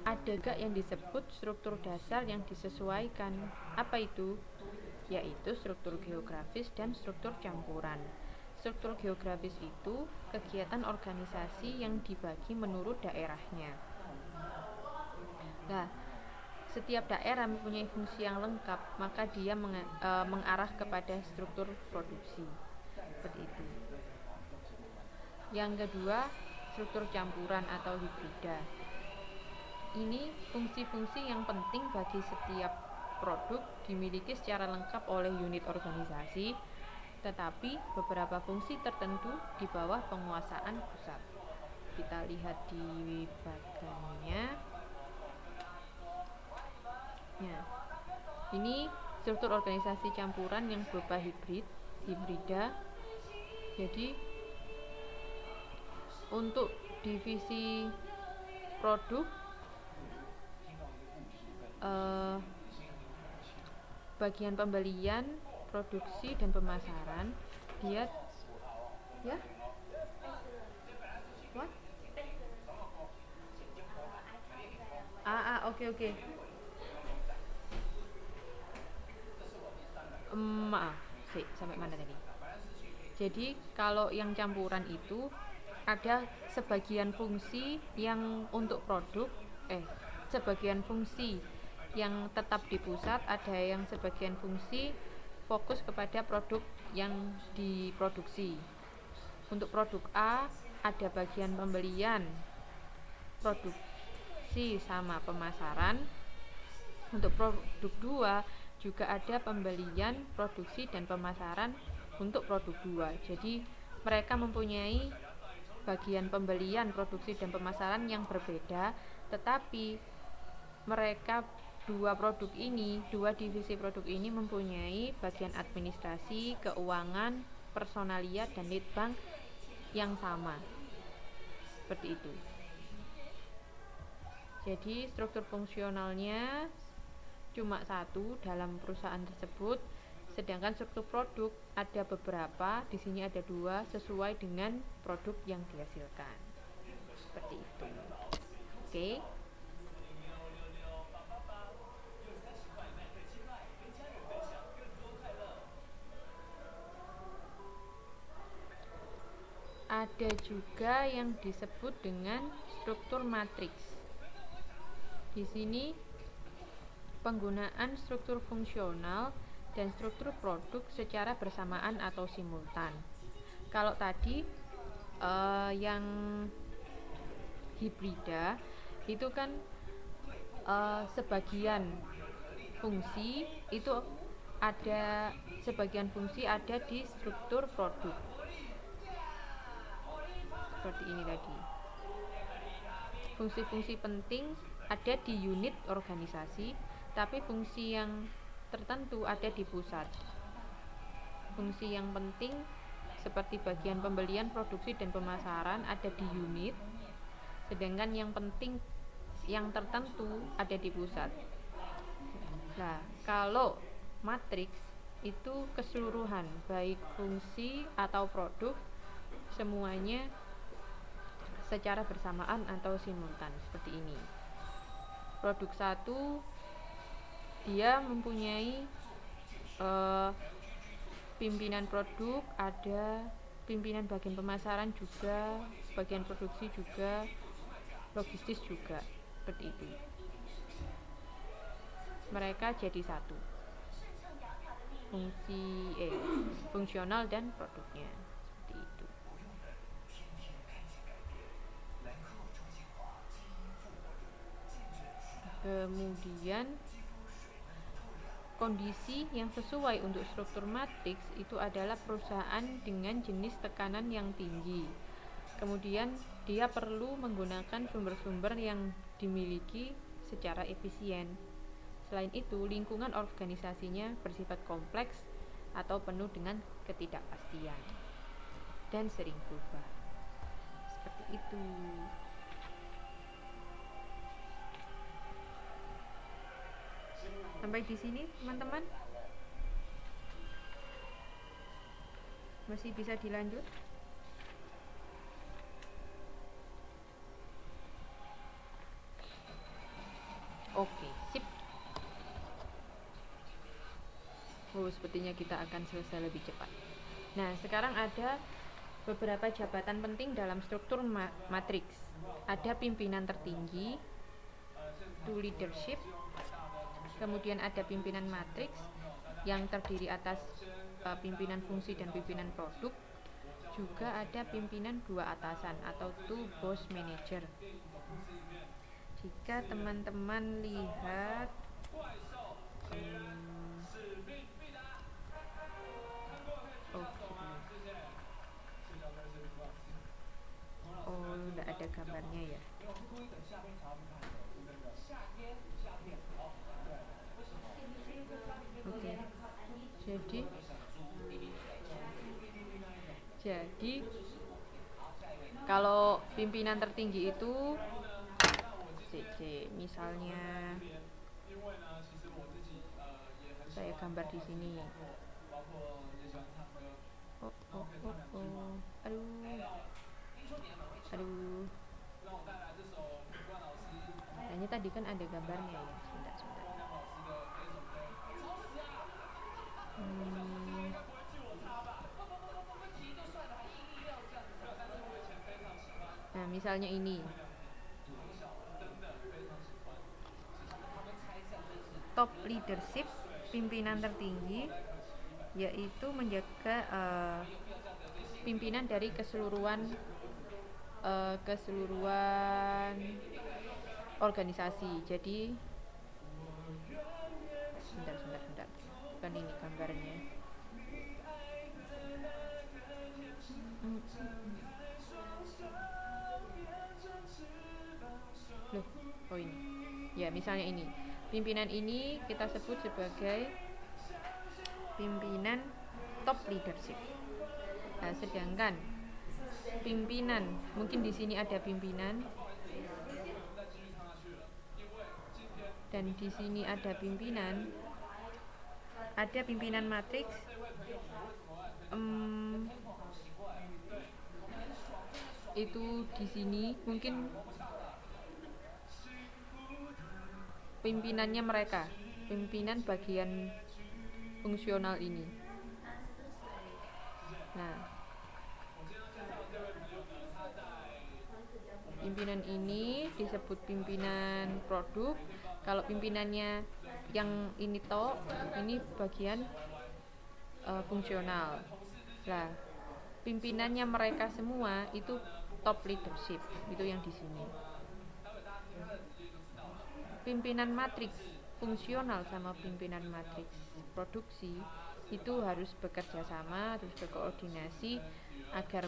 ada gak yang disebut struktur dasar yang disesuaikan. Apa itu? Yaitu struktur geografis dan struktur campuran. Struktur geografis itu kegiatan organisasi yang dibagi menurut daerahnya. Nah, setiap daerah mempunyai fungsi yang lengkap, maka dia mengarah kepada struktur produksi. Seperti itu. Yang kedua, struktur campuran atau hibrida. Ini fungsi-fungsi yang penting bagi setiap produk dimiliki secara lengkap oleh unit organisasi, tetapi beberapa fungsi tertentu di bawah penguasaan pusat. Kita lihat di bagannya. Nah, ini struktur organisasi campuran yang berupa hibrida. Jadi untuk divisi produk bagian pembelian, produksi dan pemasaran, dia ya what oke. Maaf sih, sampai mana tadi? Jadi kalau yang campuran itu ada sebagian fungsi yang untuk produk, sebagian fungsi yang tetap di pusat, ada yang sebagian fungsi fokus kepada produk yang diproduksi. Untuk produk A ada bagian pembelian, produksi sama pemasaran. Untuk produk 2 juga ada pembelian, produksi dan pemasaran untuk produk 2. Jadi mereka mempunyai bagian pembelian, produksi dan pemasaran yang berbeda, tetapi mereka dua divisi produk ini mempunyai bagian administrasi, keuangan, personalia dan litbang yang sama. Seperti itu. Jadi struktur fungsionalnya cuma satu dalam perusahaan tersebut, sedangkan struktur produk ada beberapa, di sini ada 2 sesuai dengan produk yang dihasilkan. Seperti itu. Oke. Ada juga yang disebut dengan struktur matriks. Di sini penggunaan struktur fungsional dan struktur produk secara bersamaan atau simultan. Kalau tadi yang hibrida itu kan sebagian fungsi itu ada, sebagian fungsi ada di struktur produk. Seperti ini tadi. Fungsi-fungsi penting ada di unit organisasi, tapi fungsi yang tertentu ada di pusat. Fungsi yang penting seperti bagian pembelian, produksi dan pemasaran ada di unit, sedangkan yang penting yang tertentu ada di pusat. Nah, kalau matriks itu keseluruhan, baik fungsi atau produk semuanya secara bersamaan atau simultan, seperti ini. Produk 1 dia mempunyai pimpinan produk, ada pimpinan bagian pemasaran juga, bagian produksi juga, logistis juga, seperti itu. Mereka jadi satu, fungsional dan produknya, seperti itu. Kemudian kondisi yang sesuai untuk struktur matriks itu adalah perusahaan dengan jenis tekanan yang tinggi. Kemudian dia perlu menggunakan sumber-sumber yang dimiliki secara efisien. Selain itu, lingkungan organisasinya bersifat kompleks atau penuh dengan ketidakpastian dan sering berubah. Seperti itu. Sampai di sini, teman-teman? Masih bisa dilanjut? Oke, sip. Sepertinya kita akan selesai lebih cepat. Nah, sekarang ada beberapa jabatan penting dalam struktur matriks. Ada pimpinan tertinggi, to leadership. Kemudian ada pimpinan matriks yang terdiri atas pimpinan fungsi dan pimpinan produk. Juga ada pimpinan dua atasan atau two boss manager. Jika teman-teman lihat enggak ada gambarnya ya. Oke. Jadi kalau pimpinan tertinggi itu misalnya saya gambar di sini. Aduh. Kayaknya tadi kan ada gambarnya ya. Sebentar. Nah, misalnya ini. Top leadership, pimpinan tertinggi, yaitu menjaga pimpinan dari keseluruhan organisasi. Jadi sebentar. Bukan ini gambarnya. Ini. Ya, misalnya ini. Pimpinan ini kita sebut sebagai pimpinan top leadership. Nah, sedangkan pimpinan, mungkin di sini ada pimpinan dan di sini ada pimpinan. Ada pimpinan matriks. Itu di sini mungkin pimpinannya mereka, pimpinan bagian fungsional ini. Nah, pimpinan ini disebut pimpinan produk. Kalau pimpinannya yang ini ini bagian fungsional. Nah, pimpinannya mereka semua itu top leadership, itu yang di sini. Pimpinan matriks fungsional sama pimpinan matriks produksi itu harus bekerja sama, harus berkoordinasi agar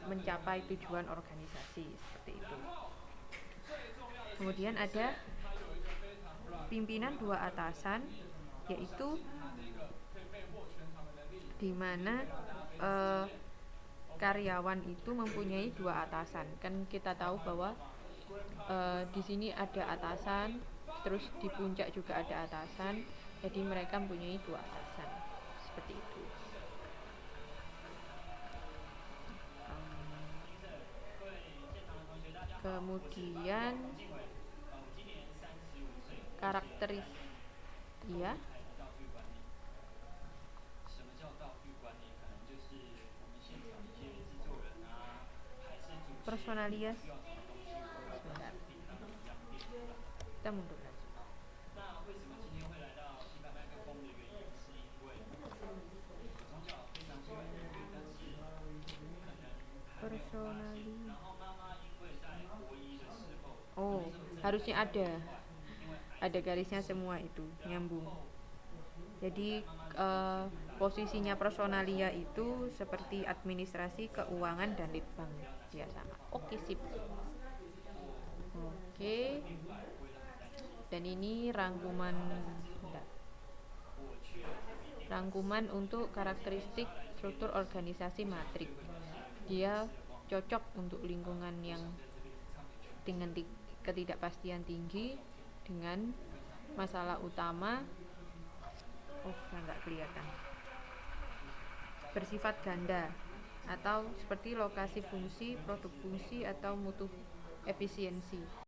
mencapai tujuan organisasi, seperti itu. Kemudian ada pimpinan dua atasan, yaitu di mana karyawan itu mempunyai dua atasan. Kan kita tahu bahwa di sini ada atasan, terus di puncak juga ada atasan. Jadi mereka mempunyai dua atasan, seperti itu. Kemudian karakteristik, ya. Personalia. Sebentar. Kita mundur lagi. Personalia. Harusnya ada garisnya semua, itu nyambung. Jadi posisinya personalia itu seperti administrasi, keuangan, dan litbang, ya sama. Oke, sip. Oke. Dan ini rangkuman untuk karakteristik struktur organisasi matriks. Dia cocok untuk lingkungan yang dengan ketidakpastian tinggi, dengan masalah utama nggak kelihatan, bersifat ganda, atau seperti lokasi fungsi, produk fungsi, atau mutu efisiensi.